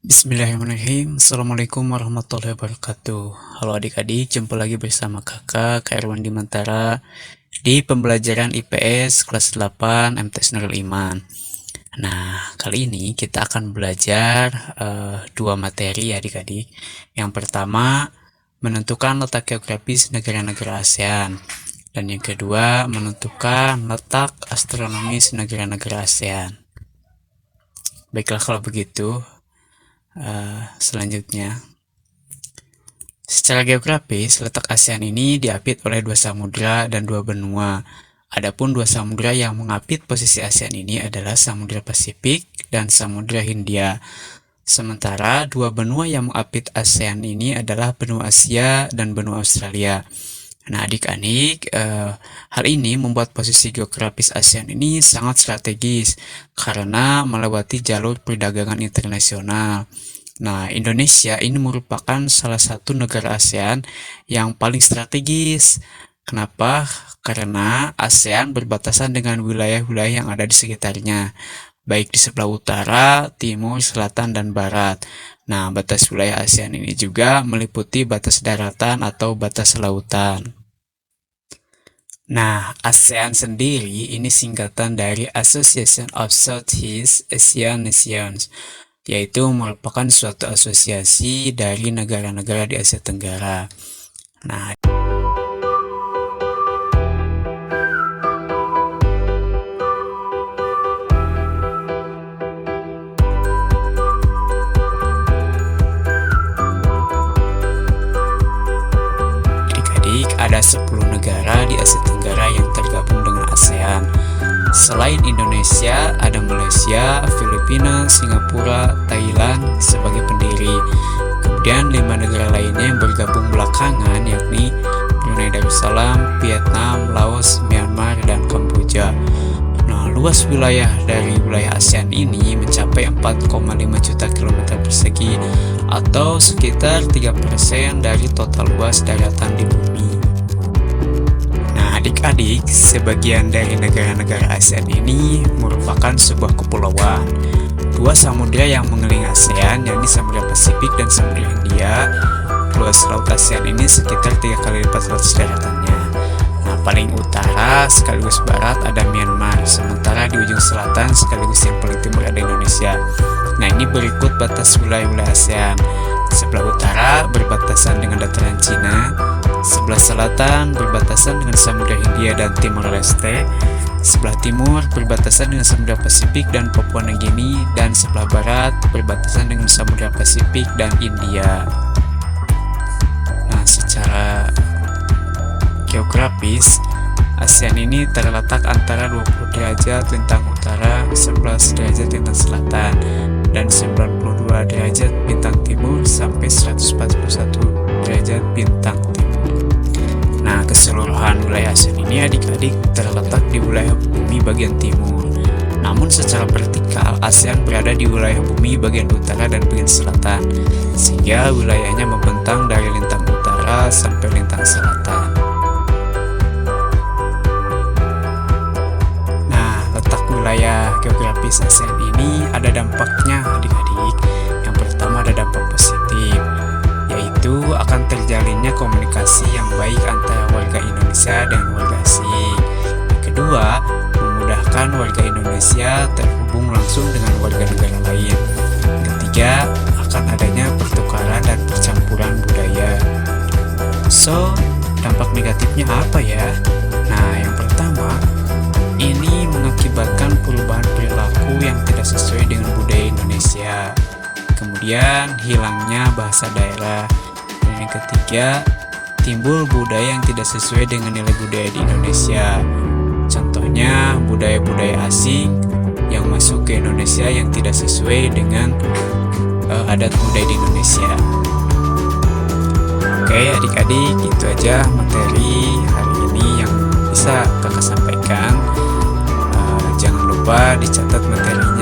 Bismillahirrahmanirrahim. Assalamualaikum warahmatullahi wabarakatuh. Halo adik-adik, jumpa lagi bersama kakak Khairwan Dimantara di pembelajaran IPS kelas 8 MTs Nurul Iman. Nah, kali ini kita akan belajar dua materi ya adik-adik. Yang pertama, menentukan letak geografis negara-negara ASEAN. Dan yang kedua, menentukan letak astronomis negara-negara ASEAN. Baiklah kalau begitu. Selanjutnya, secara geografis, letak ASEAN ini diapit oleh dua samudra dan dua benua. Adapun dua samudra yang mengapit posisi ASEAN ini adalah Samudra Pasifik dan Samudra Hindia. Sementara dua benua yang mengapit ASEAN ini adalah benua Asia dan benua Australia. Nah, adik-adik, hal ini membuat posisi geografis ASEAN ini sangat strategis karena melewati jalur perdagangan internasional. Nah, Indonesia ini merupakan salah satu negara ASEAN yang paling strategis. Kenapa? Karena ASEAN berbatasan dengan wilayah-wilayah yang ada di sekitarnya, baik di sebelah utara, timur, selatan, dan barat. Nah, batas wilayah ASEAN ini juga meliputi batas daratan atau batas lautan. Nah, ASEAN sendiri ini singkatan dari Association of Southeast Asian Nations, yaitu merupakan suatu asosiasi dari negara-negara di Asia Tenggara. Nah, adik-adik, ada 10 negara di Asia Tenggara yang tergabung dengan ASEAN. Selain Indonesia, ada Malaysia, Filipina, Singapura, Thailand sebagai pendiri. Kemudian 5 negara lainnya yang bergabung belakangan yakni Brunei Darussalam, Vietnam, Laos, Myanmar, dan Kamboja. Nah, luas wilayah dari wilayah ASEAN ini mencapai 4,5 juta kilometer persegi atau sekitar 3% dari total luas daratan di bumi. Nah, adik-adik, sebagian dari negara-negara ASEAN ini merupakan sebuah kepulauan. Dua samudra yang mengelilingi ASEAN, yakni Samudra Pasifik dan Samudra Hindia. Luas laut ASEAN ini sekitar 3 kali lipat luas daratannya. Nah, paling utara sekaligus barat ada Myanmar, sementara di ujung selatan sekaligus yang paling timur ada Indonesia. Nah, ini berikut batas wilayah-wilayah ASEAN. Sebelah utara berbatasan dengan dataran Cina, sebelah selatan berbatasan dengan Samudra Hindia dan Timor Leste, sebelah timur berbatasan dengan Samudra Pasifik dan Papua Nugini, dan sebelah barat berbatasan dengan Samudra Pasifik dan India. Nah, secara geografis, ASEAN ini terletak antara 20 derajat lintang utara, 11 derajat lintang selatan, dan 92 derajat bintang timur sampai 141 derajat bintang timur. Nah, keseluruhan wilayah ASEAN ini adik-adik terletak di wilayah bumi bagian timur. Namun secara vertikal, ASEAN berada di wilayah bumi bagian utara dan bagian selatan, sehingga wilayahnya membentang dari lintang utara sampai lintang selatan. Wilayah geografis ASEAN ini ada dampaknya adik-adik. Yang pertama ada dampak positif, yaitu akan terjalinnya komunikasi yang baik antara warga Indonesia dengan warga asing. Yang kedua, memudahkan warga Indonesia terhubung langsung dengan warga negara lain. Yang ketiga, akan adanya pertukaran dan percampuran budaya. So, dampak negatifnya apa ya? Nah, yang pertama, ini mengakibatkan perubahan perilaku yang tidak sesuai dengan budaya Indonesia. Kemudian hilangnya bahasa daerah. Dan yang ketiga, timbul budaya yang tidak sesuai dengan nilai budaya di Indonesia. Contohnya budaya-budaya asing yang masuk ke Indonesia yang tidak sesuai dengan adat budaya di Indonesia. Oke adik-adik, itu aja materi hari ini yang bisa kakak sampaikan. Jangan lupa dicatat materinya